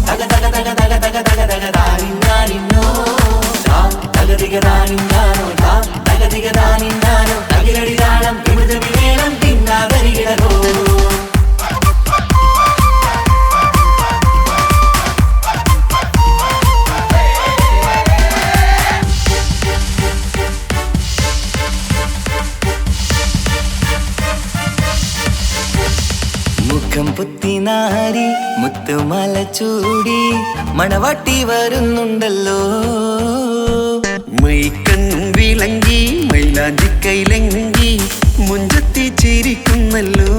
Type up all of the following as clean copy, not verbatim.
തക തക തക തക തക തക തക താനിന്നാനിന്നോ തകതികതാനിന്നാനോ തകതികതാനിന്നാനോ തകിലടി താളം ഇമിത വിവേളം തിന്നാതരികിടനോ മുഖം പുത്തിനാരി മുത്തുമല ചൂടി മണവാട്ടി വരുന്നുണ്ടല്ലോ മൈക്കണ്ണും വിളങ്ങി മൈലാഞ്ചി കൈലങ്ങി മുഞ്ചത്തി ചിരിക്കുന്നല്ലോ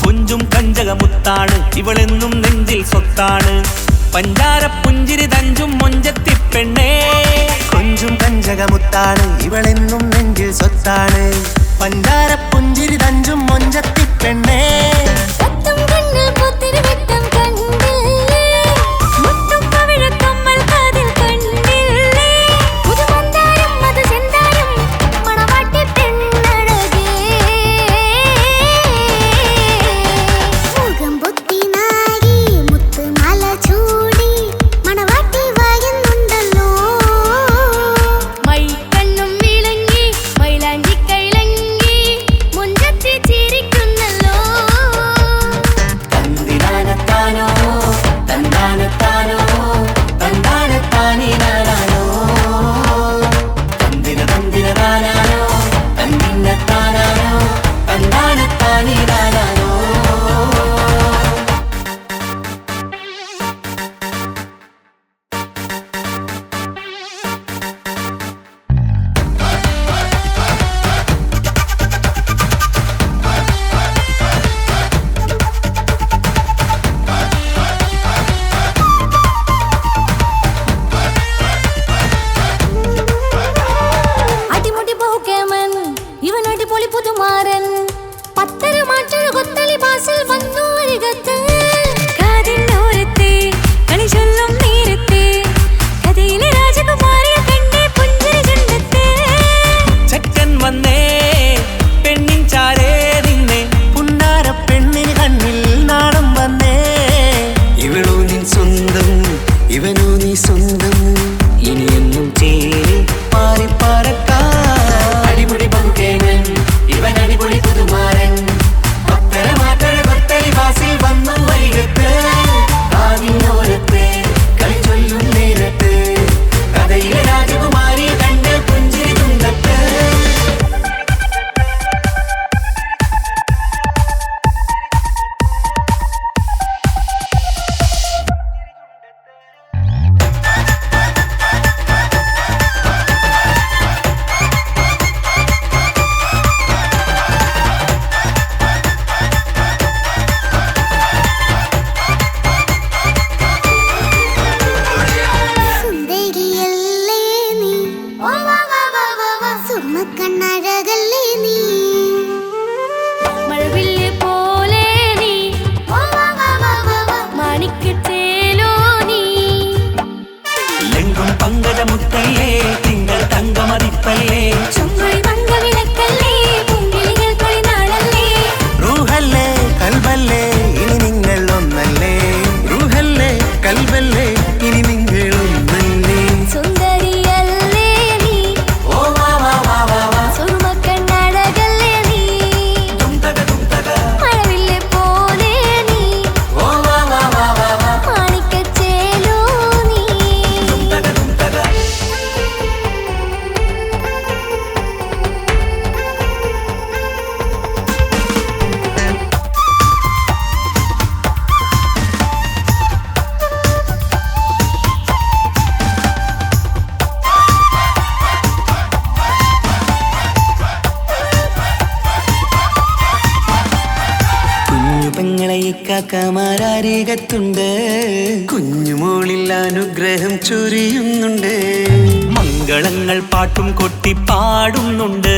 കുഞ്ചും കഞ്ചകമുത്താണ് ഇവളെന്നും നെഞ്ചിൽ സ്വത്താണ് പഞ്ചാര പുഞ്ചിരി തഞ്ചും മൊഞ്ചത്തി പെണ്ണേ കൊഞ്ചും കഞ്ചകമുത്താണ് ഇവളെന്നും നെഞ്ചിൽ സ്വത്താണ് പഞ്ചാര പുഞ്ചിരി തഞ്ചും മൊഞ്ചത്തി പെണ്ണേ കാക്കമാരരികത്തുണ്ട് കുഞ്ഞുമോളിൽ അനുഗ്രഹം ചൊരിയുന്നുണ്ട് മംഗളങ്ങൾ പാട്ടും കൊട്ടി പാടുന്നുണ്ട്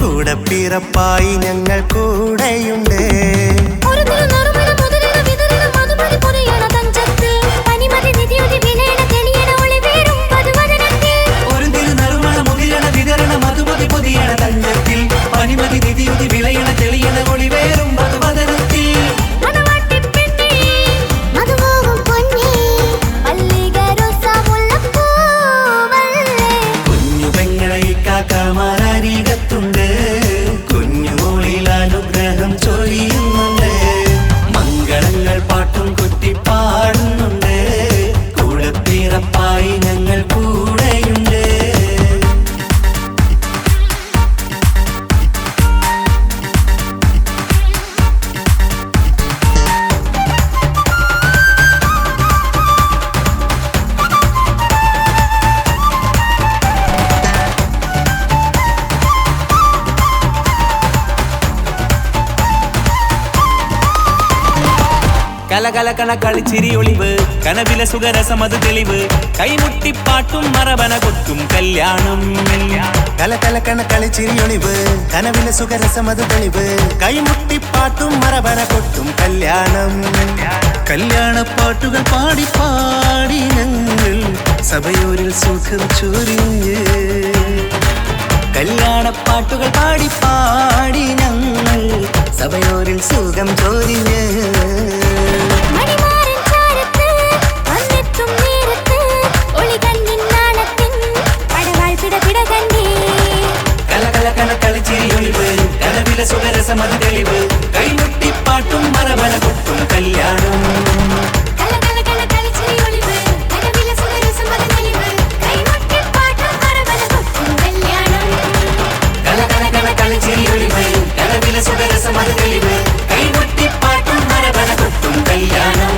കൂടെ പിറപ്പായി ഞങ്ങൾ കൂടെയുണ്ട് പനിമതി നിധിയുതി വിളയണ തെളിയണ ഒളിവേറും മധുവദനത്തിൽ മധുവാ കലകലകണ കളിച്ചിരി ഒളിവ് കനവില സുഖരസമത് തെളിവ് കൈമുട്ടിപ്പാട്ടും മറവന കൊട്ടും കല്യാണം കലകലകണ കളിച്ചിരി ഒളിവ് കനവിലെ സുഖരസമത് തെളിവ് കൈമുട്ടിപ്പാട്ടും മറവന കൊട്ടും കല്യാണം കല്യാണപ്പാട്ടുകൾ പാടി പാടി ഞങ്ങൾ സഭയോരിൽ സുഖം ചൊരിഞ്ഞ് കല്യാണപ്പാട്ടുകൾ പാടി പാടി ഞങ്ങൾ സഭയോരിൽ സുഖം ചൊരിഞ്ഞ് സുഖരസമത് തെളിവ് കൈമുട്ടിപ്പാട്ടും മറവന കൊട്ടും കല്യാണം സുഖരസമത് തെളിവ് കൈമുട്ടിപ്പാട്ടും മറവന കൊട്ടും കല്യാണം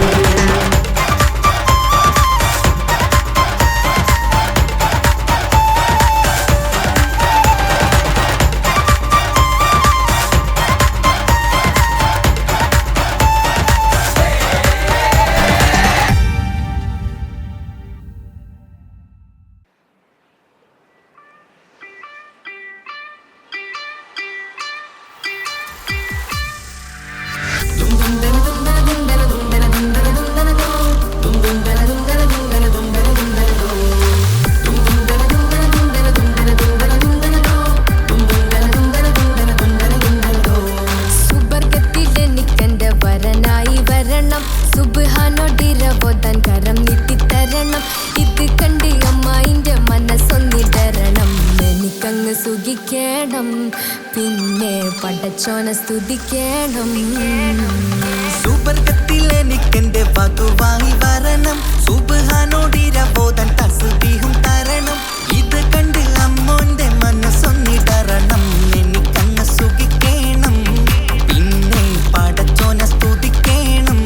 പിന്നെ പടച്ചോന സ്തുതിക്കണം സുബർഗത്തിലെനിക്കെന്റെ വധുവായി വരണം സുബ്ഹാനോടിരബോധൻ തസ്ബീഹും തരണം ഇത് കണ്ട് അമ്മോന്റെ മനസ്സൊന്നിടരണം എനിക്കങ്ങ് സുഖിക്കണം പിന്നെ പടച്ചോന സ്തുതിക്കണം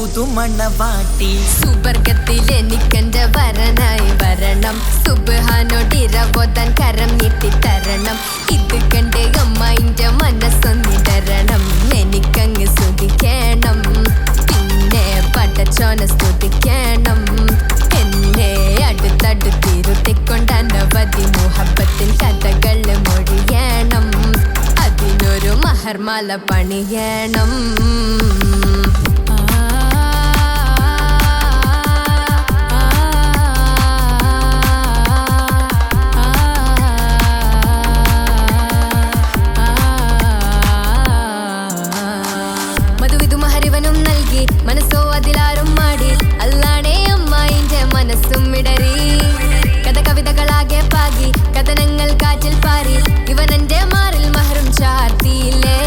പുതുമണവാട്ടി സുബർഗത്തിലെനിക്കെന്റെ വരനായി വരണം സുബ്ഹാനോടിരബോധൻ കരം നീട്ടിത്തരണം ഇത് കണ്ട് അമ്മയിന്റെ മനസ്സൊന്നിടരണം എനിക്കങ്ങ് സ്തുതിക്കണം പിന്നെ പടച്ചോന സ്തുതിക്കണം എന്നെ അടുത്തടുത്തിരുത്തിക്കൊണ്ട് അനവധി മുഹബത്തിൻ കഥകൾ മൊഴിയണം അതിനൊരു മഹർമാല പണിയണം മനസ്സോ അതിലാരും മാടി അല്ലാണേ അമ്മായിന്റെ മനസ്സും ഇടറി കഥ കവിതകളാകെ പാകി കഥനങ്ങൾ കാറ്റിൽ പാറി ഇവനെന്റെ മാറിൽ മഹറും ചാർത്തിയില്ലേ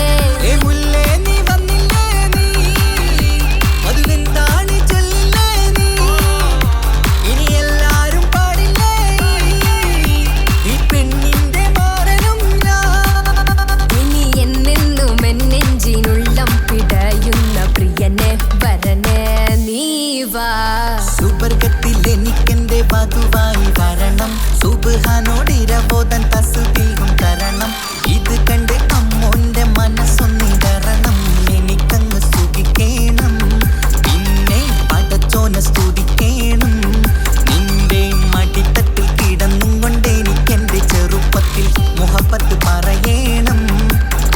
സുബർഗത്തിലെനിക്കെന്റെ വധുവായി വരണം സുബ്ഹാനോടിരബോധൻ തസ്ബീഹും തരണം ഇത് കണ്ട് അമ്മോന്റെ മനസ്സൊന്നിടരണം എനിക്കങ്ങ് സുഖിക്കണം പിന്നെ പടച്ചോന സ്തുതിക്കണം നിന്റെ മടിത്തട്ടിൽ കിടന്നും കൊണ്ട് എനിക്കെന്റെ ചെറുപ്പത്തിൽ മുഹബത്ത് പറയണം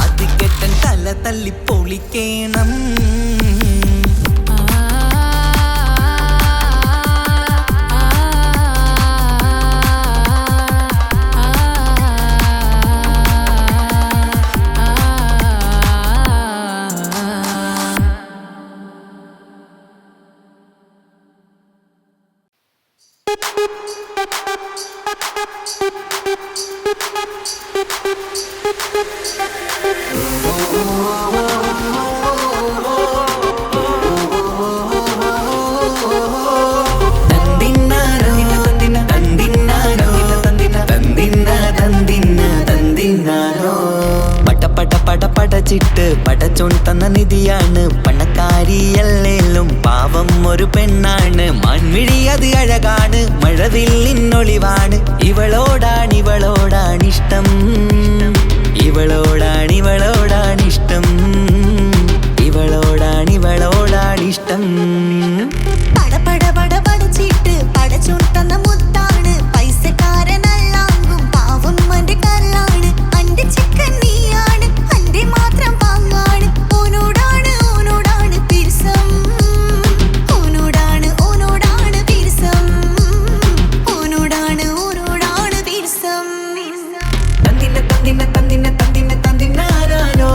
അത് കെട്ടൻ തല തല്ലി പൊളിക്കണം പടച്ചിട്ട് പടച്ചോൻ തന്ന നിധിയാണ് പണക്കാരിയല്ലേലും പാവം ഒരു പെണ്ണാണ് മാൻമിഴി അത് അഴകാണ് മഴവില്ലിന്നൊളിവാണ് ഇവളോടാണിഷ്ടം ഇവളോടാണിഷ്ടം ഇവളോടാണിഷ്ടം പടച്ചിട്ട് പടച്ചോൻ തന്ന മുത്താണ് പൈസക്കാരനല്ലാങ്കും പാവം അന്റെ കല്ലാണ് അന്റെ ചിക്കൻ നീയാണ് അന്റെ മാത്രം പാങ്ങാണ് ഓനോടാണ് പിരിസം ഓനോടാണ് പിരിസം ഓനോടാണ് പിരിസം തന്തിന്നാനോ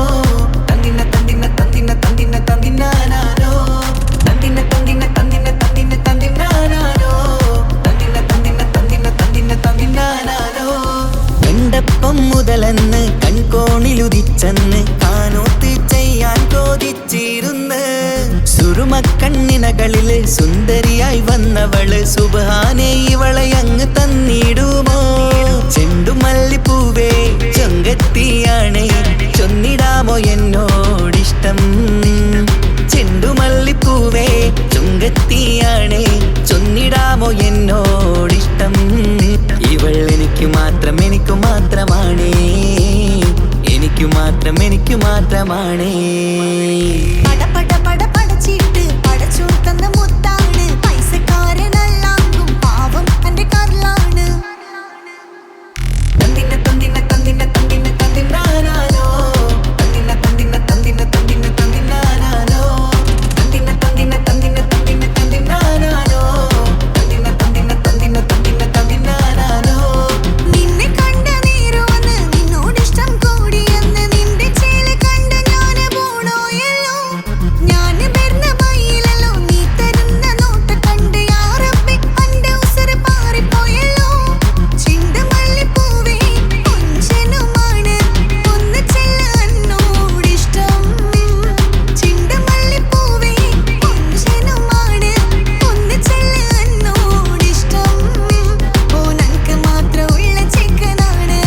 കണ്ടപ്പം മുതലെന്ന് കൺകോണിലുദിച്ചെന്ന് കാനോത്ത് ചെയ്യാൻ ചോദിച്ചിരുന്ന് സുറുമക്കണ്ണിനകളില് സുന്ദരിയായി വന്നവള് സുബ്ഹാനേ ഇവളെ അങ്ങ് തന്നിടുമോ ചെണ്ടുമല്ലിപ്പൂവേ ചൊങ്കത്തിയാണ് ചൊന്നിടാമോ എന്നോടിഷ്ടം ചെണ്ടുമല്ലിപ്പൂവേ ചൊങ്കത്തിയാണ് ചൊന്നിടാമോ എന്നോടിഷ്ടം ഇവൾ എനിക്ക് മാത്രമാണേ എനിക്ക് മാത്രമാണേ പടച്ചിട്ട് പടച്ചോൻ തന്ന മുത്താണ് പൈസക്കാരനല്ലാങ്കും പാവം അന്റെ കല്ലാണ് നിന്നെ കണ്ട നേരുവന്ന് നിന്നോടിഷ്ടം കൂടിയെന്ന് നിന്റെ ചേല് കണ്ട ഞാന് പോണോയല്ലോ ഞാന് വരുന്ന വഴിയിലല്ലോ നീ തരുന്ന നോട്ട് കണ്ട് യാ റബ്ബി അന്റെ ഉസറ് പാറിപ്പോയല്ലോ ചെണ്ടുമല്ലിപ്പൂവേ കൊഞ്ചനുമാണ് ഒന്ന് ചെല്ല എന്നോടിഷ്ടം ചെണ്ടുമല്ലിപ്പൂവേ കൊഞ്ചനുമാണ് ഒന്ന് ചെല്ല എന്നോടിഷ്ടം ഓനക്ക് മാത്രമുള്ള ചെക്കനാണ്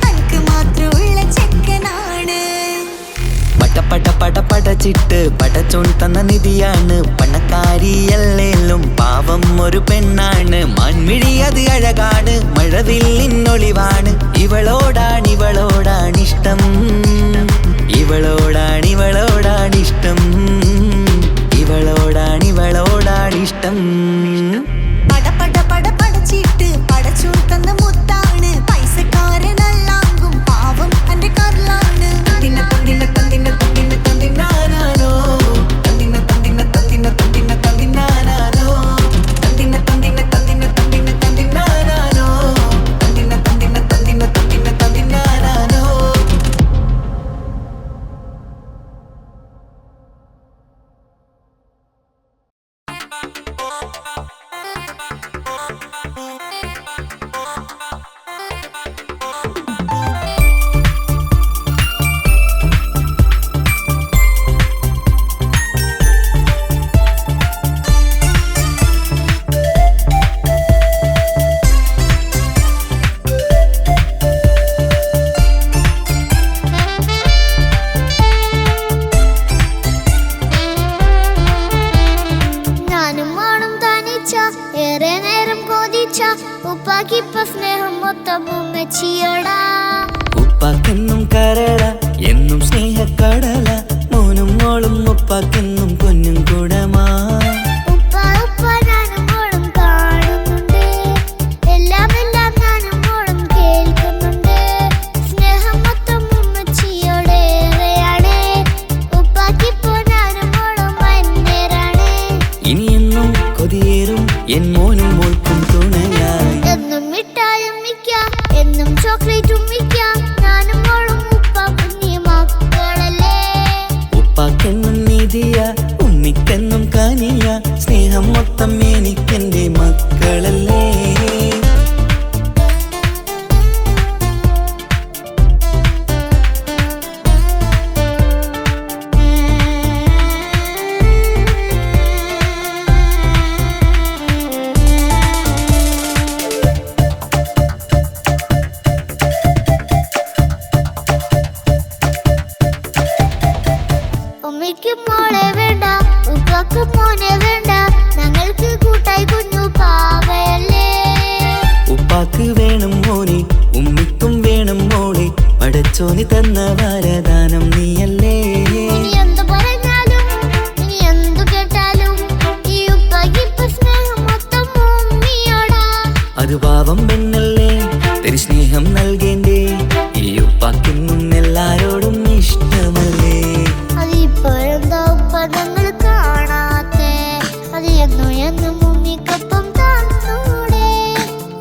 അനക്ക് മാത്രമുള്ള ചെക്കനാണ് പടച്ചിട്ട് പടച്ചോൻ തന്ന നിധിയാണ് പണക്കാരിയല്ലേലും പാവം ഒരു പെണ്ണാണ് മാൻമിഴി അത് അഴകാണ് മഴവില്ലിന്നൊളിവാണ് ഇവളോടാണിഷ്ടം ഇവളോടാണിഷ്ടം ഇവളോടാണിഷ്ടം പടച്ചിട്ട് പടച്ചോൻ തന്ന മുത്താണ് പൈസക്കാരനല്ലാങ്കും പാവം അന്റെ കല്ലാണ് ഏറെ നേരം കൊതിച്ച ഉപ്പാക്കിപ്പ സ്നേഹം മൊത്തം ഉമ്മച്ചിയോടാ ഉപ്പാക്കെന്നും കരള എന്നും സ്നേഹക്കടല മോനും മോളും ഉപ്പാക്കെന്നും പൊന്നും കൂടമാ ഉപ്പ ഞാനും മോളും കാണുന്നുണ്ട് എല്ലാം ഞാനും മോളും കേൾക്കുന്നുണ്ട് സ്നേഹം മൊത്തം ഉമ്മച്ചിയോടേറെയാണ് ഉപ്പാക്കിപ്പോ ഞാനും മോളും വന്നേരാണ് ഇനിയെന്നും കൊതിയേറും എൻ മോനും മോൾക്കും തുണയായി എന്നും മിഠായും മിക്ക എന്നും ചോക്ലേറ്റും മിക്ക ഞാനും മോളും ഉപ്പ കുഞ്ഞി മക്കളല്ലേ ഉപ്പാക്കെന്നും നീതിയ ഉമ്മിക്കെന്നും കാനിയ സ്നേഹം മൊത്തം എനിക്കെന്റെ മക്കളല്ലേ ഉമ്മയ്ക്ക് മോളെ വേണ്ട, ഉപ്പാക്ക് മോനെ വേണ്ട, ഞങ്ങൾക്ക് കൂട്ടായി കുഞ്ഞു പാവയല്ലേ. ഉപ്പാക്ക് വേണം മോനെ, ഉമ്മിക്കും വേണം മോളെ, പടച്ചോനി തന്ന വരദാനം നീയല്ലേ. ഇനി എന്തു പറഞ്ഞാലും ഇനി എന്തു കേട്ടാലും ഈ ഉപ്പാക്ക് ഇപ്പൊ സ്നേഹം മൊത്തം ഉമ്മിയോടാ. അത് പാവം പെണ്ണല്ലേ, തരി സ്നേഹം നൽകേണ്ടേ, ഈ ഉപ്പാക്കിന്നും എല്ലാരോടും ഇഷ്ടമല്ലേ. അതിപ്പോഴെന്താ ഉപ്പ ഞങ്ങൾ കാണാത്തെ, അത് എന്നും എന്നും ഉമ്മിക്കൊപ്പം തന്നൂടെ.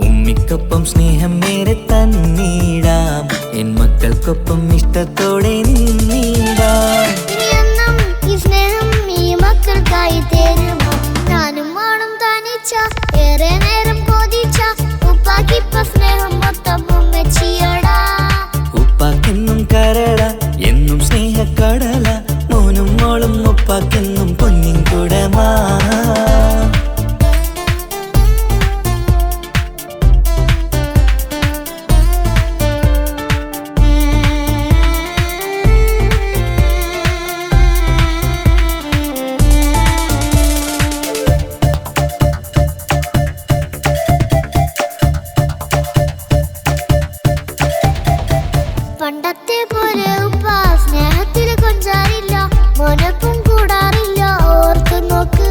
ഉമ്മിക്കൊപ്പം സ്നേഹം നേരെ തന്നീടാം, എൻ മക്കൾക്കൊപ്പം ഇഷ്ടത്തോടെ നിന്നീടാം. ഇനി എന്നും ഈ സ്നേഹം ഈ മക്കൾക്കായി തരുമോ. ഞാനും മോളും തനിച്ച ഏറെ നേരം കൊതിച്ച ഉപ്പാക്കിപ്പ സ്നേഹം മൊത്തം ഉമ്മച്ചിയോടാ. ഉപ്പാക്കെന്നും കരള എന്നും സ്നേഹക്കടല, മോനും മോളും ഉപ്പാക്കെന്നും പൊന്നിൻ കുടമാ. പണ്ടത്തെ പോലെ ഉപ്പ സ്നേഹത്തിൽ കൊഞ്ചാറില്ല, മോനൊപ്പം കൂടാറില്ല, ഓർത്തു നോക്ക്.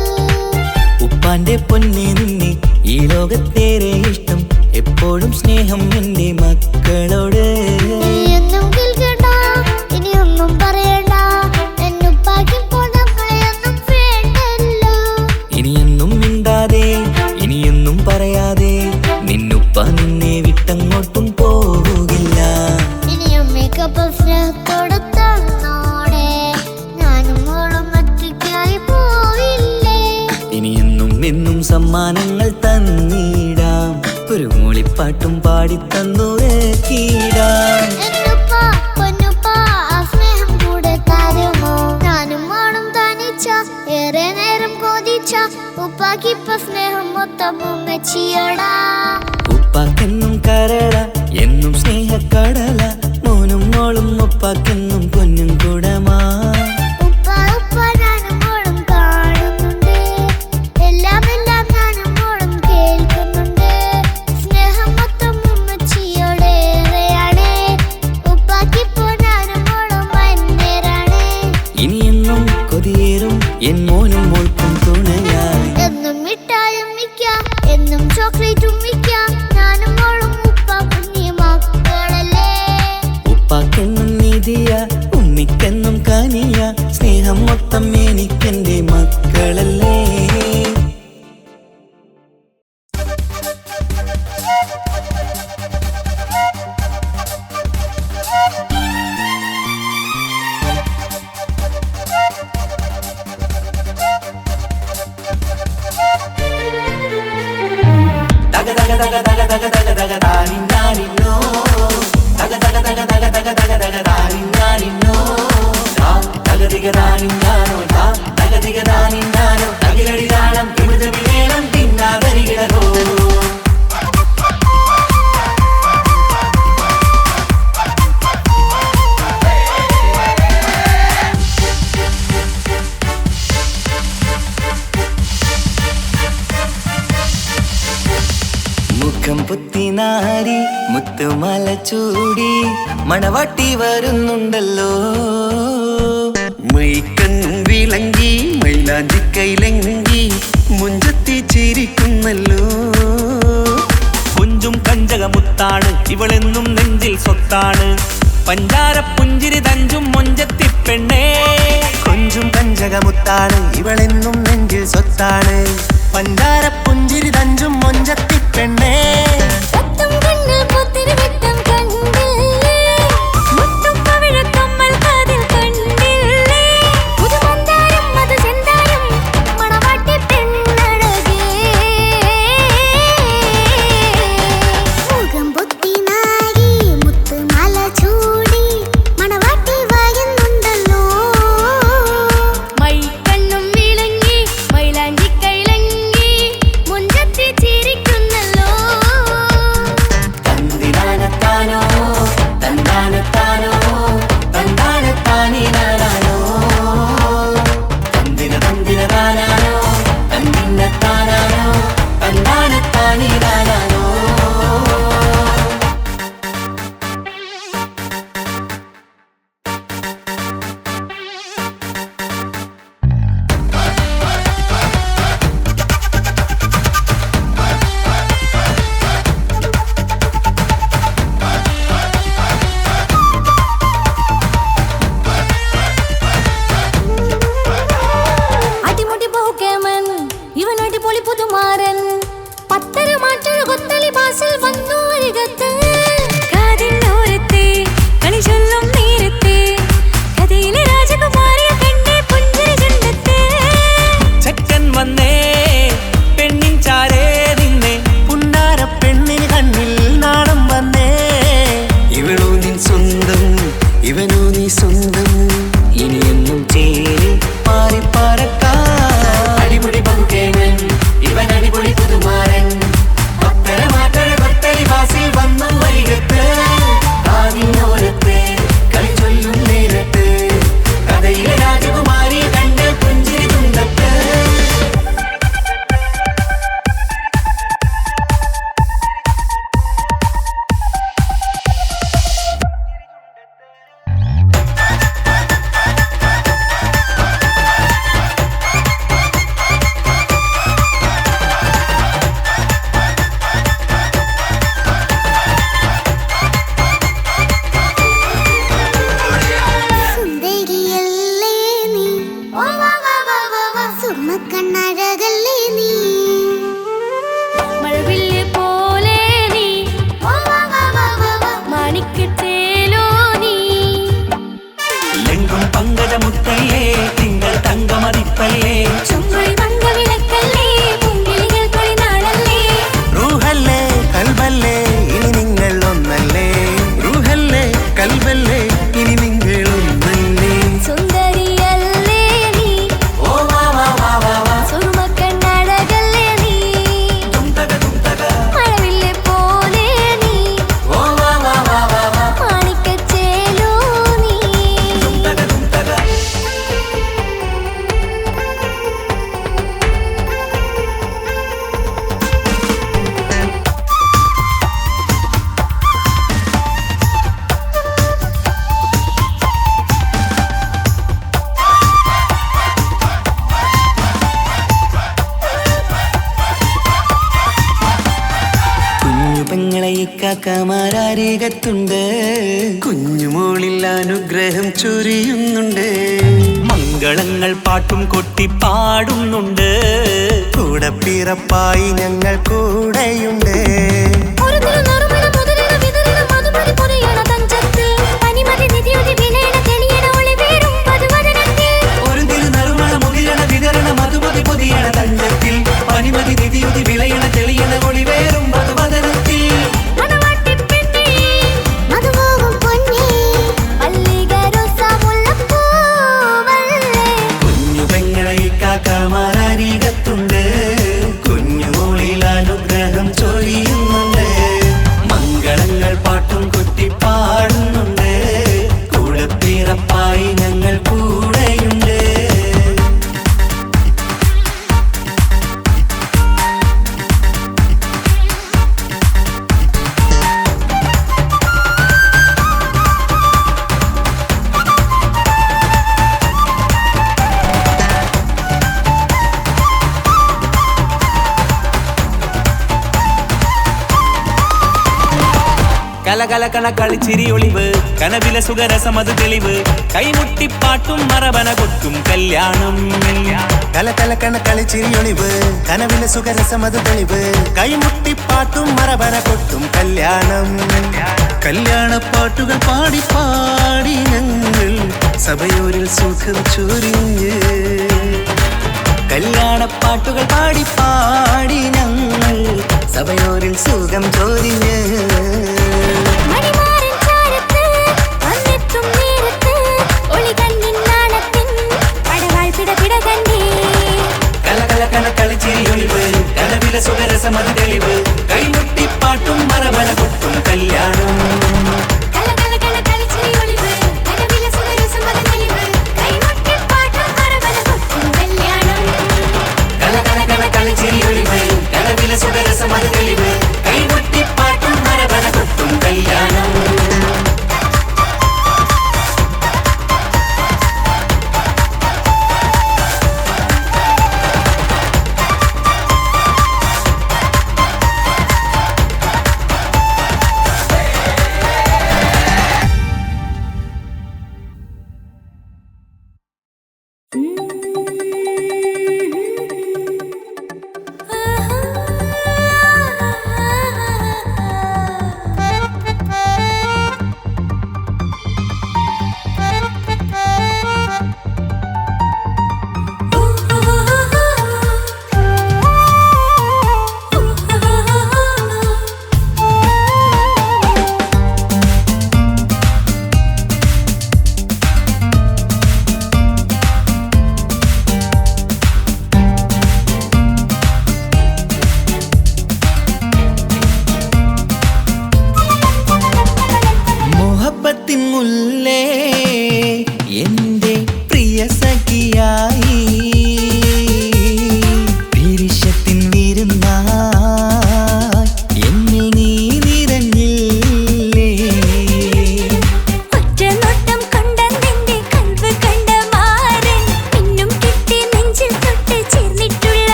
ഉപ്പാന്റെ പൊന്നെ നിന്നെ ഈ ലോകത്തേറെ ഇഷ്ടം, എപ്പോഴും സ്നേഹം എന്റെ മക്കളോട്. ഇനിയൊന്നും കേൾക്കണ്ട, ഇനിയൊന്നും പറയണ്ട, എന്നുപ്പാക്കിപ്പോൾ നമ്മളെയൊന്നും വേണ്ടല്ലോ. ഇനിയൊന്നും മിണ്ടാതെ ഇനിയൊന്നും പറയാതെ, നിന്നുപ്പ നിന്നെ വിട്ടങ്ങോട്ടും പോവുകില്ല. ഇനിയും മേക്കപ്പ് സ്നേഹത്തോടെ തന്നോടെ, ഞാനും മോളും ഒറ്റയ്ക്കായി പോവില്ലേ. ഇനിയെന്നും എന്നും സമ്മാനങ്ങൾ തന്നീടാം, ഒരു മൂളിപ്പാട്ടും പാടിത്തന്നുറക്കീടാം. എന്നുപ്പ പൊന്നുപ്പ ആ സ്നേഹം കൂടെ തരുമോ. ഞാനും മോളും തനിച്ച ഏറെ നേരം കൊതിച്ച ഉപ്പാക്കിപ്പ സ്നേഹം മൊത്തം ഉമ്മച്ചിയോടാ. ഉപ്പാക്കെന്നും കരള എന്നും സ്നേഹക്കടല, മോനും മോളും ഉപ്പാക്കെന്നും പൊന്നും കുടമാ. ഉപ്പ ഉപ്പ ഞാനും മോളും കാണുന്നുണ്ട്, എല്ലാം എല്ലാം ഞാനും മോളും കേൾക്കുന്നുണ്ട്. സ്നേഹം മൊത്തം ഉമ്മച്ചിയോടേറെയാണ്, ഉപ്പാക്കിപ്പോ ഞാനും മോളും അന്യരാണ്. ഇനിയെന്നും കൊതിയേറും എൻ മോനും മോൾക്കും തുണയായി. എന്നും മിഠായും മിക്ക, എന്നും ചോക്ലേറ്റും മിക്ക, ഞാനും മോളും ഉപ്പ കുഞ്ഞി മക്കളല്ലേ. ഉപ്പാക്കെന്നും നീതിയ, ഉമ്മിക്കെന്നും കാനിയ, സ്നേഹം മൊത്തം എനിക്കെന്റെ മക്കളല്ലേ. മുഖം പുത്തിനാരി മുത്തുമാല ചൂടി മണവാട്ടി വരുന്നുണ്ടല്ലോ. മൈക്കണ്ണും വിളങ്ങി മൈലാഞ്ചി കൈലങ്കി മുഞ്ചത്തി ചിരിക്കുന്നല്ലോ. കുഞ്ചും കഞ്ചകമുത്താണ് ഇവളെന്നും നെഞ്ചിൽ സ്വത്താണ്, പഞ്ചാര പുഞ്ചിരി തഞ്ചും മൊഞ്ചത്തി പെണ്ണേ. കൊഞ്ചും കഞ്ചകമുത്താണ് ഇവളെന്നും നെഞ്ചിൽ സ്വത്താണ്, പഞ്ചാര പുഞ്ചിരി തഞ്ചും മൊഞ്ചത്തി പെണ്ണേ. കത്തും കണ്ണിൽ പുത്തിരി വെട്ടം കണ്ടില്ലേ, മുത്തും പവിഴക്കമ്മൽ കാതിൽ കണ്ടില്ലേ, പുതുമന്ദാരം മധുചന്ദാരം മണവാട്ടി പെണ്ണഴകേ. മുഖം പൊത്തി നാരി മുത്തുമാല ചൂടി മണവാട്ടി വരുന്നുണ്ടല്ലോ. മൈക്കണ്ണും വിളങ്ങി മൈലാഞ്ചി കൈലങ്കി മുഞ്ചത്തി ചിരിക്കുന്നല്ലോ. തന്തിനാനത്താ കണ്ണഴകല്ലേ നീ മഴവില്ല് പോലെ നീ മാണിക്കത്തേലോ നീ എങ്കും പങ്കജമുത്തല്ലേ തിങ്കൾ തങ്കമതിപ്പല്ലേ ചുങ്കുഴി മംഗവിളക്കല്ലേ പൂങ്കിളികൾ തൊളിനാളല്ലേ റൂഹല്ലേ കൽബല്ലേ ഇനി നിങ്ങൾ ഒന്നല്ലേ റൂഹല്ലേ കൽബല്ലേ ഇനി നിങ്ങൾ ഒന്നല്ലേ സുന്ദരിയല്ലേ നീ സുറുമക്കണ്ണഴകല്ലേ നീ മഴവില്ല് പോലെ നീ മാണിക്കച്ചേലോ നീ കുഞ്ഞു പെങ്ങളെ ഇക്കാക്കമാരാരികത്തുണ്ട് കുഞ്ഞുമോളിൽ അനുഗ്രഹം ചൊരിയുന്നുണ്ട് മംഗളങ്ങൾ പാട്ടും കൊട്ടി പാടുന്നുണ്ട് കൂടെ പിറപ്പായി ഞങ്ങൾ കൂടെയുണ്ട് ഒരു തിരുനറുമണ മുതലിന വിതറിന മധുമതി പൊരിയണ തഞ്ചത്തിൽ പനിമതി നിധിയുടെ വിലയണ തെളിയണ ഒളിവേറും മധുവദനത്തിൽ ഒരു തിരുനറുമണ മുതിരണ വിതരണ മധുമതി പൊതിയണ തഞ്ചത്തിൽ പനിമതി നിധിയുതി വിളയണ തെളിയണ ഒളിവേറും മധുവദനത്തിൽ മണവാട്ടിപ്പെണ്ണേ മധുപോകും പൊന്നേ മല്ലികരോസ മുല്ലപ്പൂവല്ലേ കുഞ്ഞു പെങ്ങളെ ഇക്കാക്കമാരാരികത്തുണ്ട് കുഞ്ഞുമോളിൽ അനുഗ്രഹം ചൊരിയുന്നുണ്ട് മംഗളങ്ങൾ പാട്ടും കൊട്ടി പാടുന്നുണ്ട് കൂടെ പിറപ്പായി ഞങ്ങൾ കൂടെയുണ്ട് കലകലകണ കളിച്ചിരി ഒളിവ് കനവില സുഖരസമത് തെളിവ് കൈമുട്ടിപ്പാട്ടും മറവന കൊട്ടും കല്യാണം കലകലക്കണ കളിച്ചിരിയൊളിവ് കനവിലെ സുഖരസമത് തെളിവ് കൈമുട്ടിപ്പാട്ടും മറവന കൊട്ടും കല്യാണം കല്യാണപ്പാട്ടുകൾ പാടി പാടി ഞങ്ങൾ സഭയോരിൽ സുഖം ചൊരിഞ്ഞ് കല്യാണപ്പാട്ടുകൾ പാടി പാടി ഞങ്ങൾ സഭയോരിൽ സുഖം ചോദിഞ്ഞ് മണിമാരൻ ചാരത്ത് വന്നെത്തും നേരത്ത് ഒളികണ്ണിൻ നാണത്തിൻ പടവാൾ പിടപിട കണ്ടേ കലകലകണ കളിച്ചിരി ഒളിവ് കനവില സുഖരസമത് തെളിവ് കൈമുട്ടിപ്പാട്ടും മറവന കൊട്ടും കല്യാണം കലകലകണ കളിച്ചിരി ഒളിവ് കനവില സുഖരസമത് തെളിവ് കൈമുട്ടിപ്പാട്ടും മറവന കൊട്ടും കല്യാണം കലകലകണ കളിച്ചിരി ഒളിവ് കനവില സുഖരസമത് തെളിവ് കൈമുട്ടിപ്പാട്ടും മറവന കൊട്ടും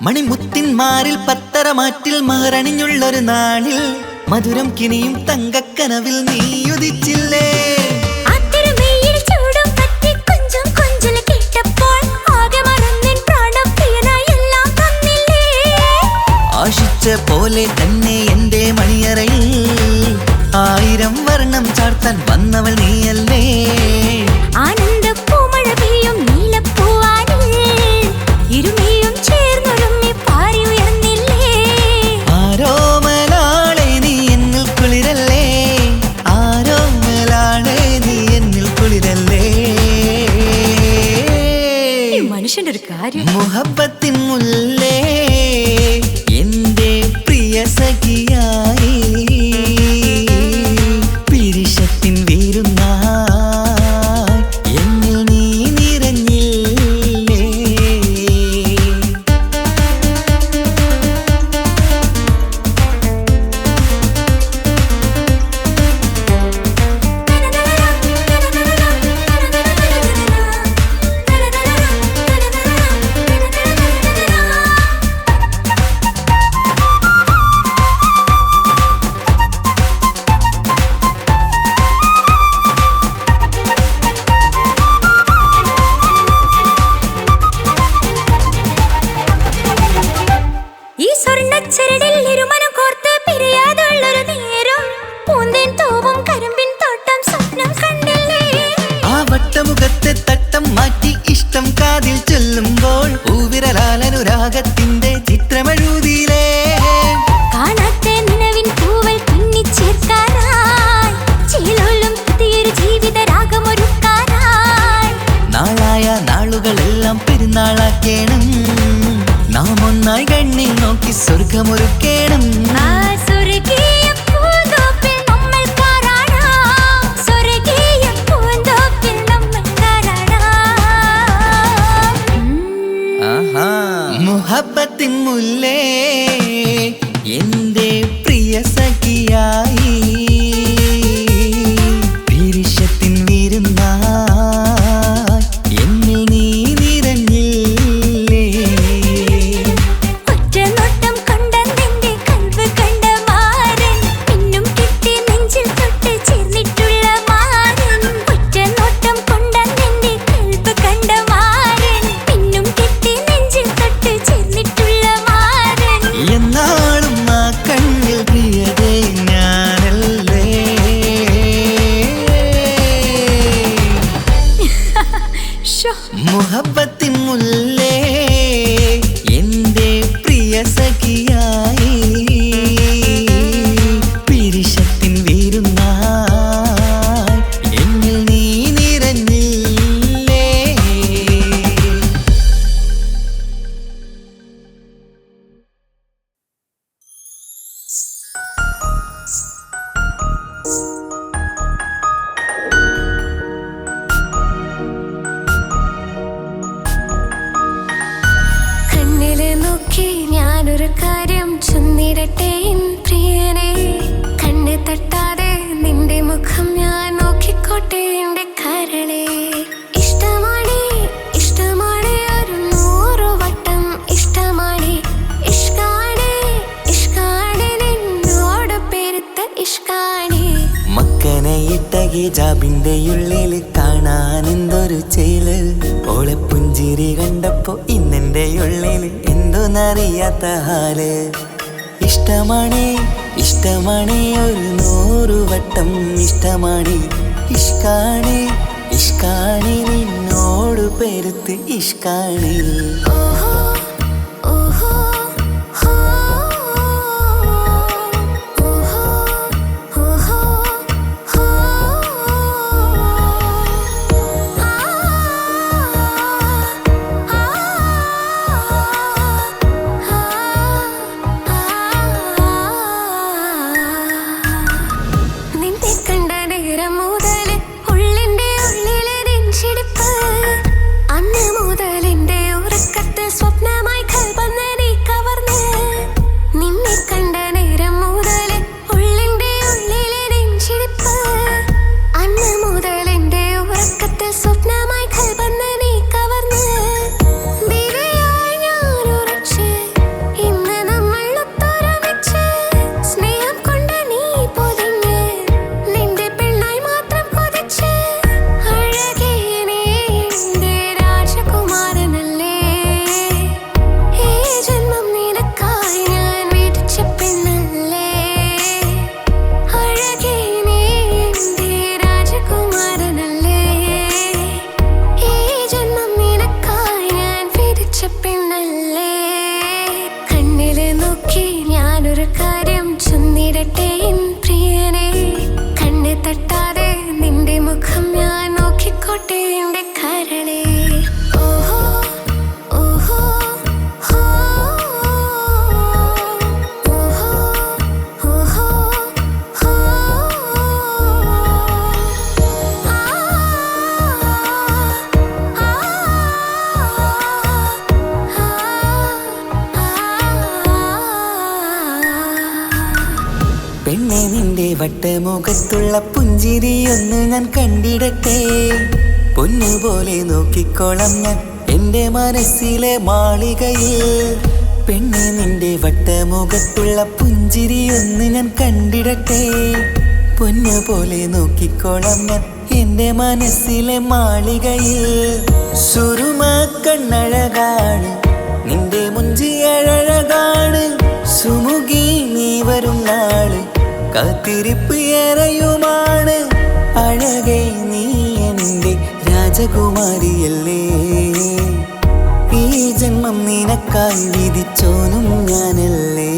മണിമുത്തിന്മാരിൽ പത്തരമാറ്റിൽ മഹറണിഞ്ഞുള്ളൊരു നാളിൽ മധുരം കിനിയും തങ്കക്കനവിൽ നീ ഉദിച്ചില്ലേ. ആശിച്ച പോലെ തന്നെ എന്റെ മണിയറയിൽ 1000 വർണ്ണം ചാർത്താൻ വന്നവൾ നീയല്ലേ. ആനന്ദപ്പൂമഴ പെയ്യും നീലപ്പൂവാനിൽ ഇരുമയും ചേർന്നൊരുമ്മി പാറി ഉയർന്നില്ലേ. ആരോമലാളെ നീ എന്നിൽ കുളിരല്ലേ, ആരോമലാളെ നീ എന്നിൽ കുളിരല്ലേ. മനുഷ്യന്റെ ഒരു കാര്യം. മുഹബത്തിൻ മുല്ലേ എന്റെ പ്രിയ സഖിയായി പിരിശത്തിൻ വീരുന്നായി എന്നിൽ നീ നിറഞ്ഞില്ലേ. ഈ സ്വർണ്ണച്ചരടിൽ ഇരുമനം കോർത്ത് പിരിയാതുള്ളൊരു നേരം പൂന്തേൻ തൂവും കരിമ്പിൻ തോട്ടം സ്വപ്നം കണ്ടില്ലേ. ആ വട്ടമുഖത്തെ തട്ടം മാറ്റി ഇഷ്ടം കാതിൽ ചൊല്ലുമ്പോൾ പൂവിരലാലനുരാഗത്തിന്റെ ചിത്രമെഴുതിയിലേ. കാണാത്ത നിലവിൻ പൂവൽ പിന്നിച്ചേർക്കാനായി ചേലോലും പുതിയൊരു ജീവിത രാഗമൊരുക്കാനായി. നാളായ നാളുകളെല്ലാം പെരുന്നാളാക്കേണം, നാം ഒന്നായി കണ്ണിൽ നോക്കി സ്വർഗമൊരുക്കേണം. ആ സ്വർഗീയ പൂന്തോപ്പിൽ നമ്മൾ കാണാം, സ്വർഗീയ പൂന്തോപ്പിൽ നമ്മൾ കാണാം. ആഹാ. മുഹബത്തിൻ മുല്ലേ എന്റെ പ്രിയ സഖിയായി പിരിശത്തിൻ വീരുന്നായി എന്നിൽ നീ നിറഞ്ഞില്ലേ. ഒറ്റ നോട്ടം കൊണ്ട നിന്റെ കൽവ് കണ്ട മാരൻ പിന്നും കിട്ടി നെഞ്ചിൽ തൊട്ട് ചേർന്നിട്ടുള്ള മാരൻ. ഒറ്റ നോട്ടം കൊണ്ട നിന്റെ കൽവ് കണ്ട മാരൻ പിന്നും കിട്ടി നെഞ്ചിൽ തൊട്ട് ചേർന്നിട്ടുള്ള മാരൻ. എന്നാളും ആ കണ്ണിൽ പ്രിയതേ ഞാനല്ലേ. ശോ, മുഹബത്തിൻ മുല്ലേ എന്റെ പ്രിയ സഖിയായി പിരിശത്തിൻ വീരുന്നായി എന്നിൽ നീ നിറഞ്ഞില്ലേ. കണ്ണിലെ നോക്കി ഞാനൊരു കാര്യം ചൊന്നിടട്ടെ എൻ പ്രിയനെ. കണ്ണ് തട്ടാതെ നിന്റെ മുഖം ഞാൻ നോക്കിക്കോട്ടെ എന്റെ കരളെ. ഇഷ്ടമാണ് ഇഷ്ടമാണ് ഒരു 100 വട്ടം ഇഷ്ടമാണ്. ഇഷ്കാണ് ഇഷ്കാണ് നിന്നോട് പെരുത്ത ഇഷ്കാണ്. മക്കനയിട്ട ഹിജാബിന്റെ ഉള്ളിൽ കാണാൻ എന്തൊരു ചേല്. ഓളെ പുഞ്ചിരി കണ്ടപ്പോ ഇന്നെന്റെ ഉള്ളിൽ എന്തോന്നറിയാത്ത ഹാല്. ഇഷ്ടമാണ് ഇഷ്ടമാണ് ഒരു 100 വട്ടം ഇഷ്ടമാണ്. ഇഷ്കാണ് ഇഷ്കാണ് നിന്നോട് പെരുത്ത് ഇഷ്കാണ്. ഓഹോ ഓഹോ ഹോ ഓഹോ ഓഹോ ഹോ. ആ ആ നിന്നെ കണ്ട നേരം മുതൽ ഉള്ളിന്റെ ഉള്ളിലെ നെഞ്ചിടിപ്പ്. അന്ന് മുതൽ എന്റെ ഉറക്കത്തിൽ പെണ്ണല്ലേ കണ്ണില് നോക്കി ഞാനൊരു കാര്യം ചൊന്നിടട്ടെ എൻ പ്രിയനെ കണ്ണ് തട്ടാതെ നിന്റെ മുഖം ഞാൻ നോക്കിക്കോട്ടെ എന്റെ കരളെ ഓഹോ ഓഹോ ഹോ ഓഹോ ഓഹോ ഹോ പെണ്ണെ നിന്റെ വട്ടമുഖത്തുള്ള പുഞ്ചിരിയൊന്ന് ഞാൻ കണ്ടിടട്ടെ പൊന്നുപോലെ നോക്കിക്കോളാം ഞാൻ എൻ്റെ മനസ്സിലെ മാളികയിൽ പെണ്ണെ നിന്റെ വട്ടമുഖത്തുള്ള പുഞ്ചിരിയൊന്ന് ഞാൻ കണ്ടിടട്ടെ പൊന്നുപോലെ നോക്കിക്കോളാം ഞാൻ എൻ്റെ മനസ്സിലെ മാളികയിൽ സുറുമ കണ്ണഴകാണ് നിന്റെ മുഞ്ചിയഴകാണ് സുമുഖി നീ വരും നാള് കാത്തിരിപ്പ് ഏറെയുമാണ് അഴകെ നീ എൻ്റെ രാജകുമാരിയല്ലേ ഈ ജന്മം നിനക്കായി വിധിച്ചോനും ഞാനല്ലേ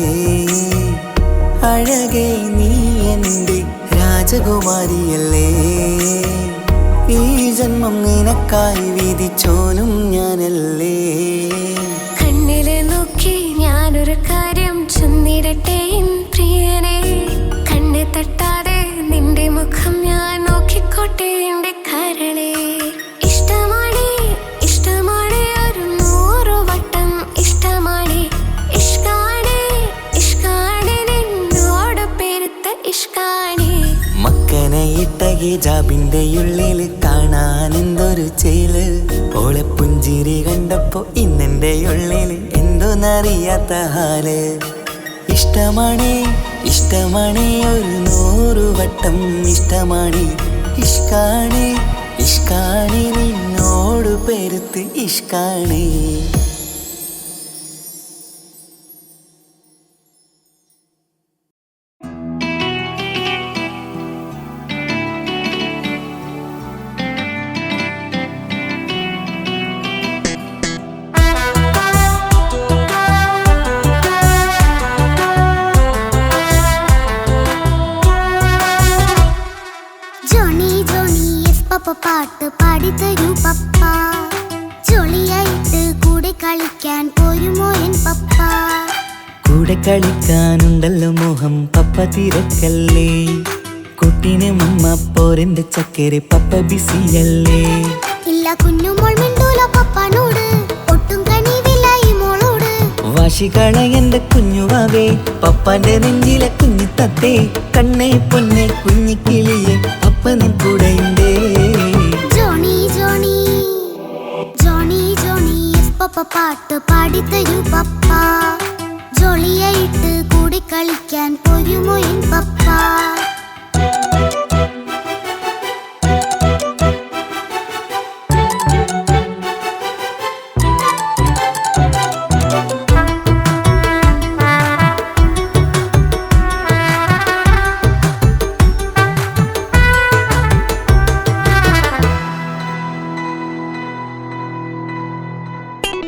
അഴകെ നീ എൻ്റെ രാജകുമാരിയല്ലേ ഈ ജന്മം നിനക്കായി വിധിച്ചോനും ഞാനല്ലേ കണ്ണില് നോക്കി ഞാനൊരു കാര്യം ചൊന്നിടട്ടെ എൻ പ്രിയനെ കണ്ണ് തട്ടാതെ നിന്റെ മുഖം ഞാൻ നോക്കിക്കോട്ടെ എന്റെ കരളെ ഇഷ്ടമാണ് ഇഷ്ടമാണ് ഒരു 100 വട്ടം ഇഷ്ടമാണ് ഇഷ്കാണ് ഇഷ്കാണ് നിന്നോട് പെരുത്ത ഇഷ്കാണ് മക്കനെ ഇട്ട ഹിജാബിന്റെ ഉള്ളിൽ കാണാൻ എന്തൊരു ചേല് ഓളെ പുഞ്ചിരി കണ്ടപ്പോ ഇന്നെന്റെ ഉള്ളിൽ എന്തോന്നറിയാത്ത ഹാല് ഇഷ്ടമാണ് ഇഷ്ടമാണ് ഒരു 100 വട്ടം ഇഷ്ടമാണ് ഇഷ്കാണ് ഇഷ്കാണ് നിന്നോട് പെരുത്ത് ഇഷ്കാണ് ജോണി ജോണി എസ് പപ്പ പാട്ട് പാടിത്തരൂ പപ്പ ജോളിയായിട്ട് കൂടെ കളിക്കാൻ പോരുമോ എൻ പപ്പ കൂടെ കളിക്കാനുണ്ടല്ലോ മോഹം പപ്പ തിരക്കല്ലേ കുട്ടീനെ മമ്മ പോരെന്റെ ചക്കരെ പപ്പ ബിസിയല്ലേ ഇല്ല കുഞ്ഞുമോൾ മിണ്ടൂല പപ്പനോട് ഒട്ടും കണിവില്ല ഈ മോളോട് വാശികള എന്റെ കുഞ്ഞുവാവേ പപ്പാന്റെ നെഞ്ചിലെ കുഞ്ഞിത്തത്തേ കണ്ണേ പൊന്നെ കുഞ്ഞിക്കിളിയെ അപ്പനും കൂടെയുണ്ടേ Johnny Johnny Johnny Johnny yes papa പാട്ട് പാടിത്തരൂ പപ്പ ജോളിയായിട്ട് കൂടെ കളിക്കാൻ പോരുമോ എൻ പപ്പ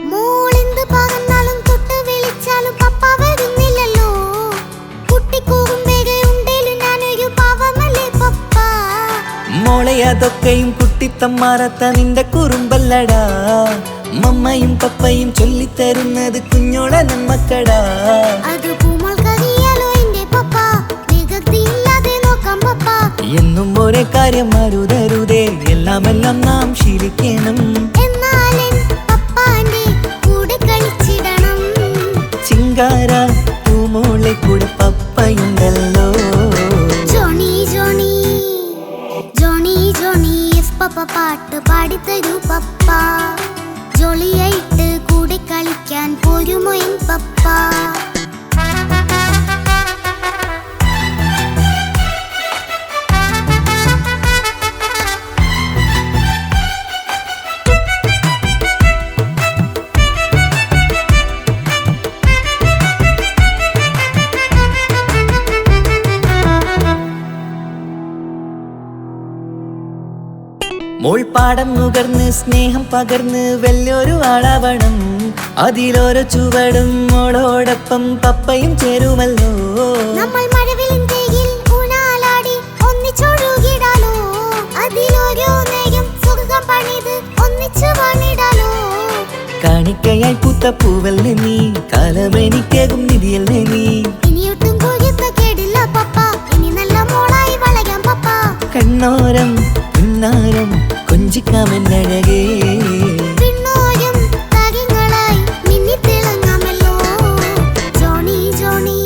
മോളെന്ത് പറഞ്ഞാലും തൊട്ട് വിളിച്ചാലും പപ്പ വരുന്നില്ലല്ലോ കുട്ടിക്കൂകും വേഗയുണ്ടേലും ഞാനൊരു പാവമല്ലേ പപ്പ മോളെ അതൊക്കെയും കുട്ടിത്തമ്മാറത്ത നിന്റെ കുറുമ്പല്ലടാ മമ്മയും പപ്പയും ചൊല്ലിത്തരുന്നത് കുഞ്ഞോളെ നമ്മക്കടാ അത് പൂമോൾക്കറിയാലോ എന്റെ പപ്പ വികൃതിയില്ലാതെ നോക്കാം പപ്പ എന്നും ഒരേ കാര്യം അരുതരുതേ എല്ലാം നാം ശീലിക്കണം എന്നാലും പപ്പാന്റെ കൂടെ കളിച്ചിടണം ചിങ്കാര പൂമോളെ കൂടെ പപ്പയുണ്ടല്ലോ Johnny Johnny Johnny Johnny yes papa പാട്ട് പാടിത്തരൂ പപ്പ ജോളിയായിട്ട് കൂടെ കളിക്കാൻ പോരുമോ എൻ പപ്പ മോൾ പാടം നുകർന്ന് സ്നേഹം പകർന്ന് വലിയൊരു ആളാവണം അതിലോരോ ചുവടും മോളോടൊപ്പം പപ്പയും ചേരുമല്ലോ. നമ്മൾ മഴവിലിൻ തേയിൽ ഊഞ്ഞാലാടി ഒന്നിച്ചൊഴുകിടാലോ. അതിലോരോ നേരം സുഖം പണിത് ഒന്നിച്ചു പണിടാലോ. കാണിക്കയായി പൂത്ത പൂവല്ലേ നീ, കാലമെനിക്കേകും നിധിയല്ലേ നീ. ഇനിയൊട്ടും കുരുത്ത കേടില്ല പപ്പ, ഇനി നല്ല മോളായി വളയാം പപ്പ. കണ്ണോരം പിന്നാരം കൊഞ്ചിക്കാമെന്നഴകേ. പിന്നോരും താരങ്ങളായി മിന്നിത്തിളങ്ങാമല്ലോ. ജോണി ജോണി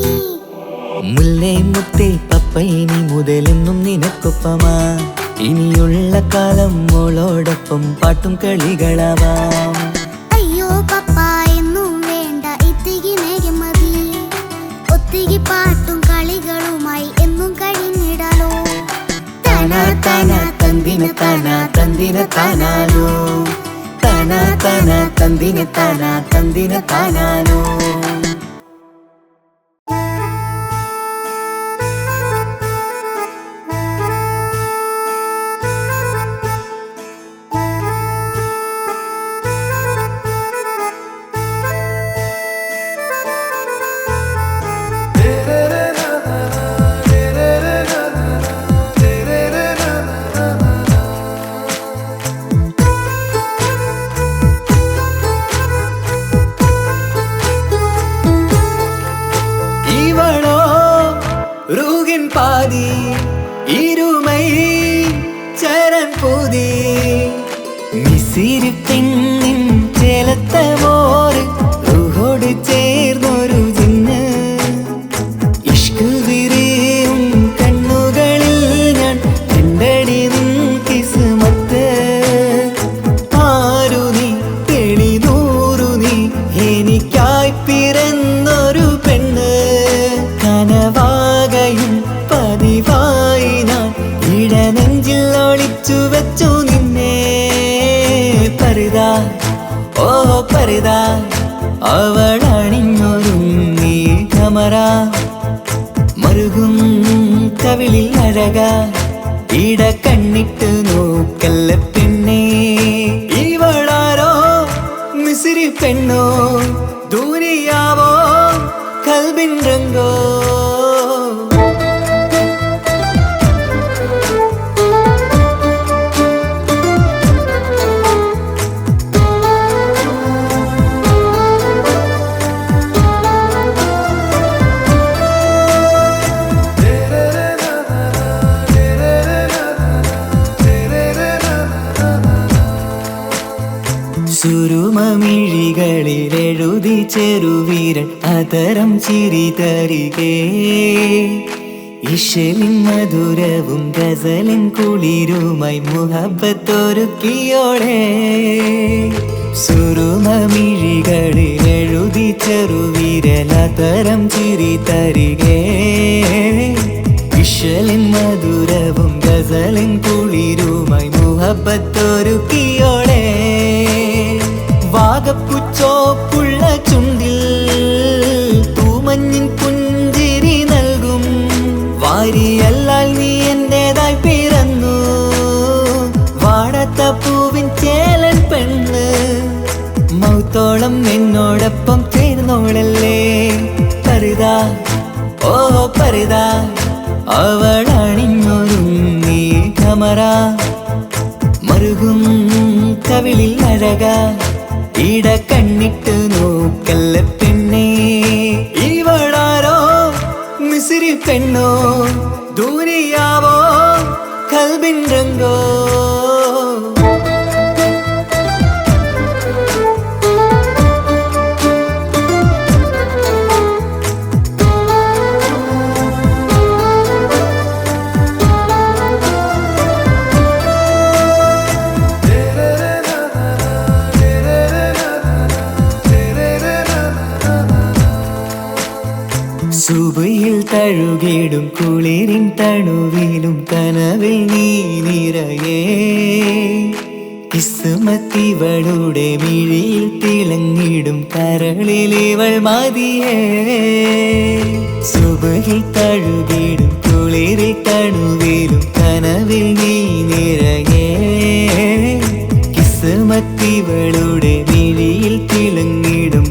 മുല്ലേ മുത്തേ പപ്പ ഇനി മുതലെന്നും നിനക്കൊപ്പമാ. ഇനിയുള്ള കാലം മോളോടൊപ്പം പാട്ടും കളികളാവാം. അയ്യോ പപ്പ എന്നും വേണ്ട ഇത്തിരി നേരം മതി. ഒത്തിരി പാട്ടും കളികളുമായി എന്നും കഴിഞ്ഞിടാലോ. താനാ താനാ തന്തിന താനാ തന്തിന താനാലോ. താനാ താനാ തന്തിന താനാ തന്തിന താനാലോ. ൂകിൻ പാതി ഇരുമൈ ചരൻ പൂതി മിസിരി പെണ്ണിൻ ചേലത്ത മോറ് റൂഹോട് ചേർന്നൊരു ജിന്ന്. ഇഷ്ക് വിരിയും കണ്ണുകളിൽ ഞാൻ കണ്ടടി നിൻ കിസ്മത്ത്. ആരു നീ തെളിനൂറു നീ എനിക്കായി പിറന്നൊരു പെണ്ണ്. കനവാകയും പതിവായി ഞാൻ ഇടനെഞ്ചിൽ ഒളിച്ചു വെച്ചു നിന്നെ. പരിതാ ഓ പരിതാ അവളണിഞ്ഞൊരുങ്ങി കമറ. മറുകും കവിളിൽ അഴക ഇട കണ്ണിട്ട് നോക്കല്ല പെണ്ണേ. ഇവളാരോ മിസിരി പെണ്ണോ, ദൂരിയാവോ കൽബിൻ രംഗോ. സുരുമമിഴികളിൽ എഴുതി ചെറുവീരൻ അതരം ചിരി തരികേ. ഇശലിൻ മധുരവും ഗസലിൻ കുളിരുമായി മുഹബത്തൊരുക്കിയോടെ. സുരുമമിഴികളിൽ എഴുതി ചെറുവീരൻ അതരം ചിരി തരികേ. ഇശലിൻ മധുരവും ഗസലിൻ കുളിരുമായി മുഹബത്തൊരുക്കിയോടെ. വാഗപ്പുച്ചോപ്പുള്ള ചുണ്ടിൽ തൂമഞ്ഞിൻ പുഞ്ചിരി നൽകും. വാരിയല്ലാൽ നീ എന്റേതായി പിറന്നു. വാടത്ത പൂവിൻ ചേലൻ പെണ്ണ്. മൗത്തോളം എന്നോടൊപ്പം ചേർന്നോളല്ലേ. പരിതാ ഓ പരിതാ അവളണിഞ്ഞൊരുങ്ങി കമറ. മറുകും കവിളിൽ അഴക ഇട കണ്ണിട്ട് നോക്കല്ല പെണ്ണേ. ഇവളാരോ മിസിരി പെണ്ണോ, ദൂരിയാവോ കൽബിൻ രംഗോ. സുബയിൽ തഴുകിടും കുളിരിൻ തണുവിലും കനവിൽ നീ നിറയേ. കിസ്മത്തിവളുടെ മിഴിയിൽ തിളങ്ങിടും കരളിലിവൾ മതിയേ. സുബയിൽ തഴുകിടും കുളിരിൽ തണുവിലും കനവിൽ നീ നിറയേ. കിസ്മത്തിവളുടെ മിഴിയിൽ തിളങ്ങിടും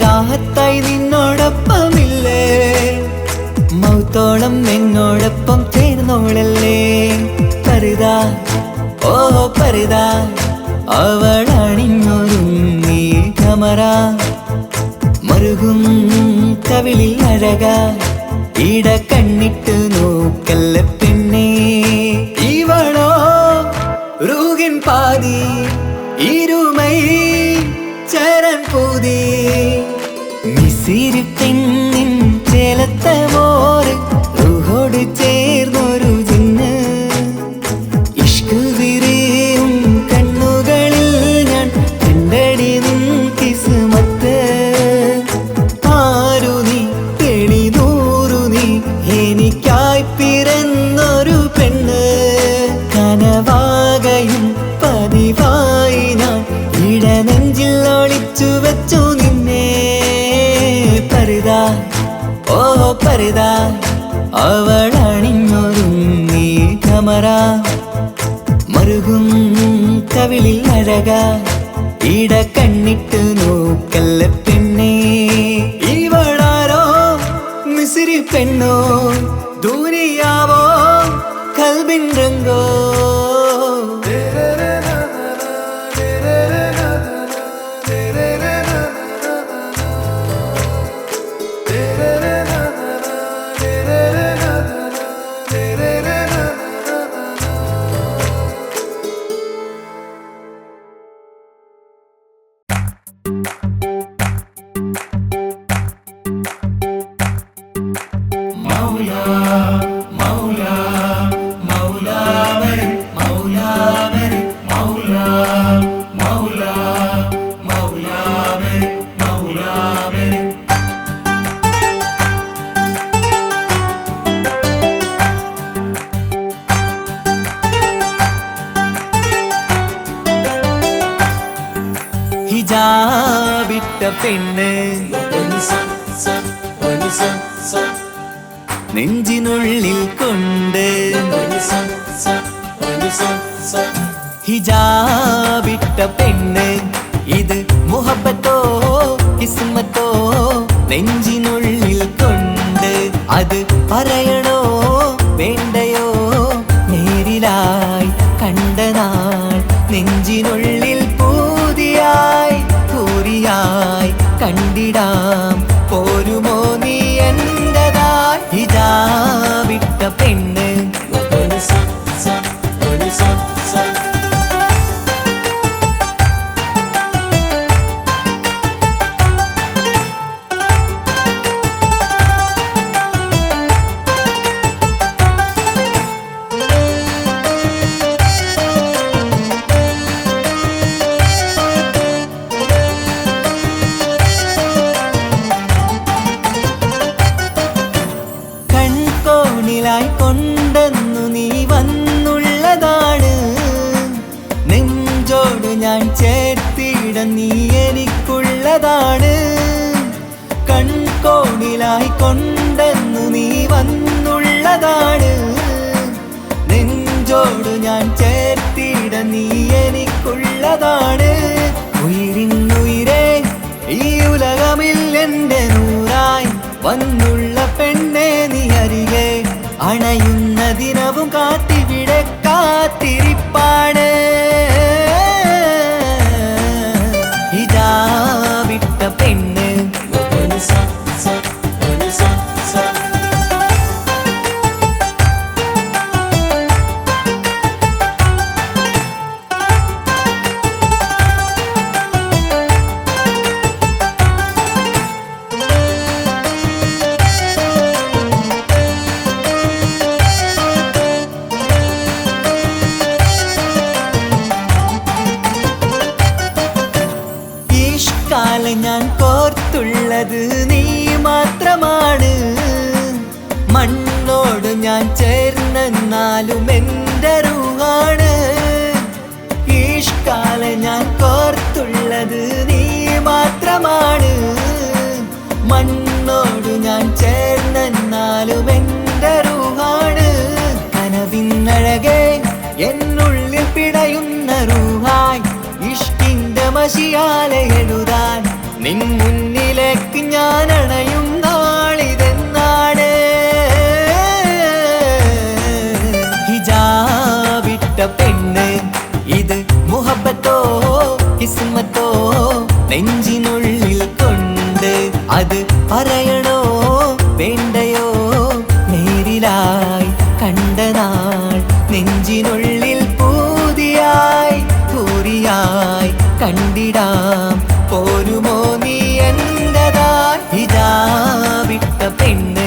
രാഹത്തായി നിന്നോടൊപ്പമില്ലേ, മൗത്തോളം എന്നോടൊപ്പം ചേർന്നോളല്ലേ. പരിതാ ഓ പരിതാ അവളണിഞ്ഞൊരുങ്ങി കമറ, മറുകും കവിളിൽ അഴക ഇട കണ്ണിട്ട് നോക്കല്ല പെണ്ണേ. ഇവളോ റൂഹിൻ പാതി ഇരുമൈ ചരൻ പൂതി, മിസിരി പെണ്ണിൻ ചേലത്ത മോര് റൂഹോട് ചേർന്നൊരു ജിന്ന്. ഇഷ്ക് വിരിയും കണ്ണുകളിൽ ഞാൻ കണ്ടടി നിൻ കിസ്മത്ത്. ആരു നീ തെളിനൂറു നീ എനിക്കായി പിറന്നൊരു പെണ്ണ്, കനവാകയും പതിവായി ഞാൻ ഇടനെഞ്ചിൽ ഒളിച്ചു വെച്ചു നിന്നെ. പരിതാ ഓ പരിതാ അവളണിഞ്ഞൊരുങ്ങി കമറ, മറുകും കവിളിൽ അഴക ഇട കണ്ണിട്ട് നോക്കല്ല പെണ്ണേ. ഇവളാരോ മിസിരി പെണ്ണോ, ദൂരിയാവോ കൽബിൻ രംഗോ. ഹിജാബിട്ട പെണ്ണ് നെഞ്ചിനുള്ളിൽ കൊണ്ട്, ഹിജാബിട്ട പെണ്ണ് ഇത് മുഹബത്തോ കിസ്മത്തോ നെഞ്ചിനുള്ളിൽ കൊണ്ട്. അത് പറയണോ വേണ്ടയോ നേരിലായി കണ്ട നാൾ നെഞ്ചിനുള്ളിൽ പൂതിയായി പൂരിയായി കണ്ടിടാം. പോരുമോ നീ എന്റതായി ഹിജാബിട്ട പെണ്ണ്. കൺകോണിലായി കൊണ്ടെന്നു നീ വന്നുള്ളതാണ്, നെഞ്ചോട് ഞാൻ ചേർത്തിട നീ എനിക്കുള്ളതാണ്. കൺകോണിലായി കൊണ്ടെന്നു നീ വന്നുള്ളതാണ്, നെഞ്ചോട് ഞാൻ ചേർത്തിട നീ എനിക്കുള്ളതാണ്. ഉയിരിന്നുയിരേ ഈ ഉലകമിൽ എന്റെ നൂറായി വന്നുള്ള പെണ്ണെ നീ അരികെ അണയുന്ന ദിനവും കാത്തിവിടെ കാത്തിരിപ്പാണ്. ഹിജാബിട്ട പെണ്ണ് ഞാൻ കോർത്തുള്ളത് നീ മാത്രമാണ്, മണ്ണോട് ഞാൻ ചേർന്നെന്നാലും എൻ്റെ റൂഹാണ്. ഈഷ്കാല ഞാൻ കോർത്തുള്ളത് നീ മാത്രമാണ്, മണ്ണോട് ഞാൻ ചേർന്നെന്നാലും എൻ്റെ റൂഹാണ്. കനവിന്നഴകെ എന്നുള്ളിൽ പിടയുന്ന റൂഹായി ഇഷ്കിന്റെ മഷിയാലെ എഴുതാൻ നിൻ നിന്നിലേക്ക് ഞാൻ അണയും നാളിതെന്നാണ്. ഹിജാബിട്ട പെണ്ണ് ഇത് മുഹബത്തോ കിസ്മത്തോ നെഞ്ചിനുള്ളിൽ കൊണ്ട് അത് പറയണോ വേണ്ടയോ നേരിലായി കണ്ട നാൾ നെഞ്ചിനുള്ളിൽ പൂതിയായി പൂരിയായി കണ്ടിടാം പോരുമോ നീ എന്റതായി. ഹിജാബിട്ട പെണ്ണ്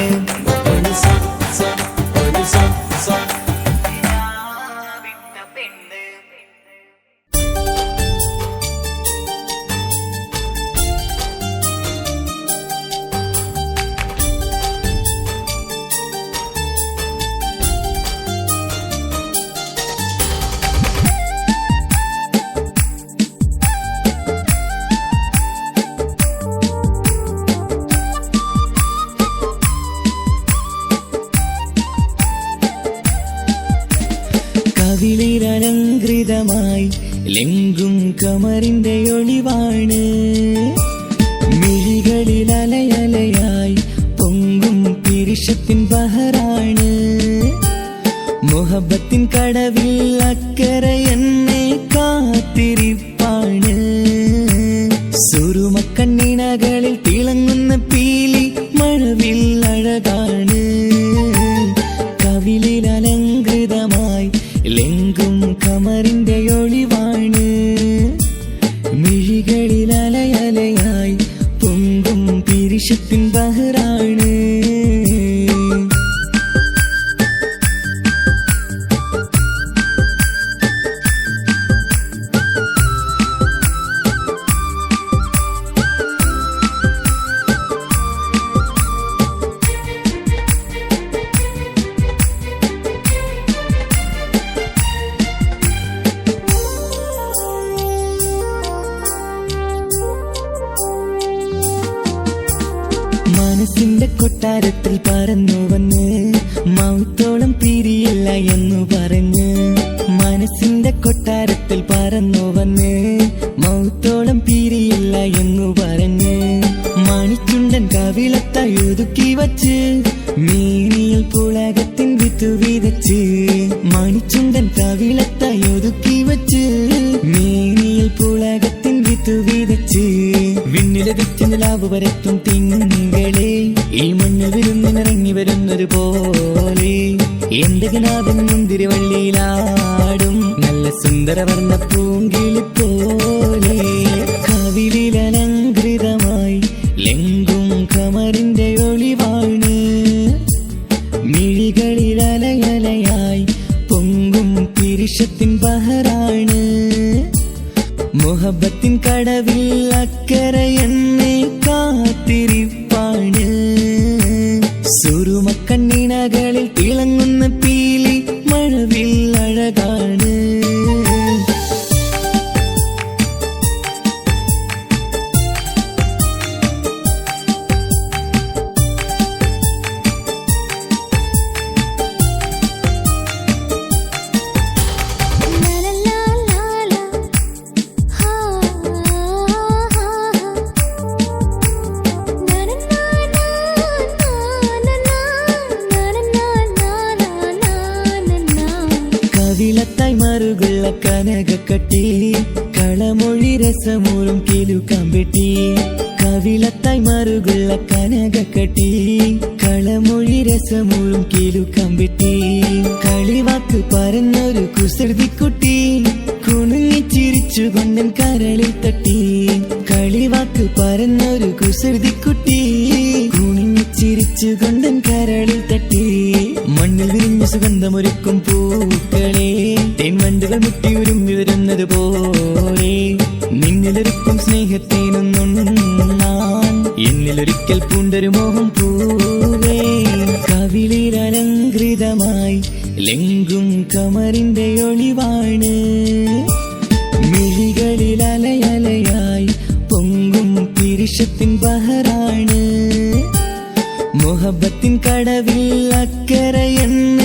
കവിളിലലങ്കൃതമായി ലെങ്കും കമറിന്റെ ഒളിവാണ്. മിഴികളിൽ അലയലയായി പൊങ്കും പിരിശത്തിൻ ബഹറാണ്. മുഹബത്തിൻ കടവിൽ അക്കരെ എന്നെ കാത്തിരിപ്പാണ്. സുറുമക്കണ്ണിണകളിൽ തിളങ്ങുന്ന പീലി മഴവിൽ അഴകാണ്. കവിളിൽ അലങ്കൃതമായി ലെങ്കും കമറിന്റെ ഒളിവാണ്. മിഴികളിൽ അലയലയായി പൊങ്കും പിരിശത്തിൻ ബഹറാണ്. മനസ്സിന്റെ കൊട്ടാരത്തിൽ പറന്നു വന്ന് മൗത്തോളം പിരിയില്ല എന്നു പറഞ്ഞ്. മനസ്സിന്റെ കൊട്ടാരത്തിൽ പറന്നു വന്ന് മൗത്തോളം പിരിയില്ല എന്നു പറഞ്ഞ്. മണിച്ചുണ്ടൻ കവിളത്തായി ഒതുക്കി വച്ച് മീനിയിൽ പുളകത്തിൻ വിത്തു വിതച്ച്. മണിച്ചുണ്ടൻ കവിളത്തായി ഒതുക്കി വച്ച് മീനിയിൽ പുളകത്തിൻ വിത്തു വിതച്ച്. വിണ്ണിലതിച്ച് നിലാവ് വരത്തും തിങ്കളെ ഈ മണ്ണിൽ വിരുന്നിനിറങ്ങി വരുന്നത് പോലെ. എന്റെ കിനാവിൻ മുന്തിരിവള്ളിയിലാടും നല്ല സുന്ദരവർണ്ണ പൂങ്കിളി പോലെ. കവിളിലലങ്കൃതമായി ലെങ്കും കമറിന്റെ ഒളിവാണ്. മിഴികളിൽ അലയലയായി പൊങ്കും പിരിശത്തിൻ ബഹറാണ്. മുഹബത്തിൻ കടവിൽ അക്കരെ എന്നെ കാത്തിരിപ്പാണ്. സുറുമക്കണ്ണിണകളിൽ തിളങ്ങുന്ന പീലി മഴവിൽ അഴകാണ്. കവിളത്തായി മറുകുള്ള കനകക്കട്ടി കളമൊഴി രസമൂറും കിലുക്കാമ്പെട്ടി. കവിളത്തായി മറുകുള്ള കനകക്കട്ടി കളമൊഴി രസമൂറും കിലുക്കാമ്പെട്ടി. കളിവാക്ക് പറഞ്ഞൊരു കുസൃതിക്കുട്ടി കുണുങ്ങിച്ചിരിച്ചു കൊണ്ടൻ കരളിൽ തട്ടി. കളിവാക്ക് പറഞ്ഞൊരു കുസൃതിക്കുട്ടി കുണുങ്ങിച്ചിരിച്ചു കൊണ്ടൻ കരളിൽ തട്ടി. മണ്ണിൽ വിരിഞ്ഞ സുഗന്ധമൊരുക്കും പൂക്കളെ തേൻവണ്ടുകൾ മുട്ടിയുരുമ്പി വരുന്നത് പോലെ. നിന്നിലൊരുക്കും സ്നേഹത്തേനൊന്നുണ്ണാൻ എന്നിലൊരിക്കൽ പൂണ്ടൊരു മോഹം പൂവേ. കവിളിലലങ്കൃതമായി ലെങ്കും കമറിന്റെ ഒളിവാണ്. മിഴികളിൽ അലയലയായി പൊങ്കും പിരിശത്തിൻ ബഹറാണ്. മുഹബത്തിൻ കടവിൽ അക്കരെ എന്നെ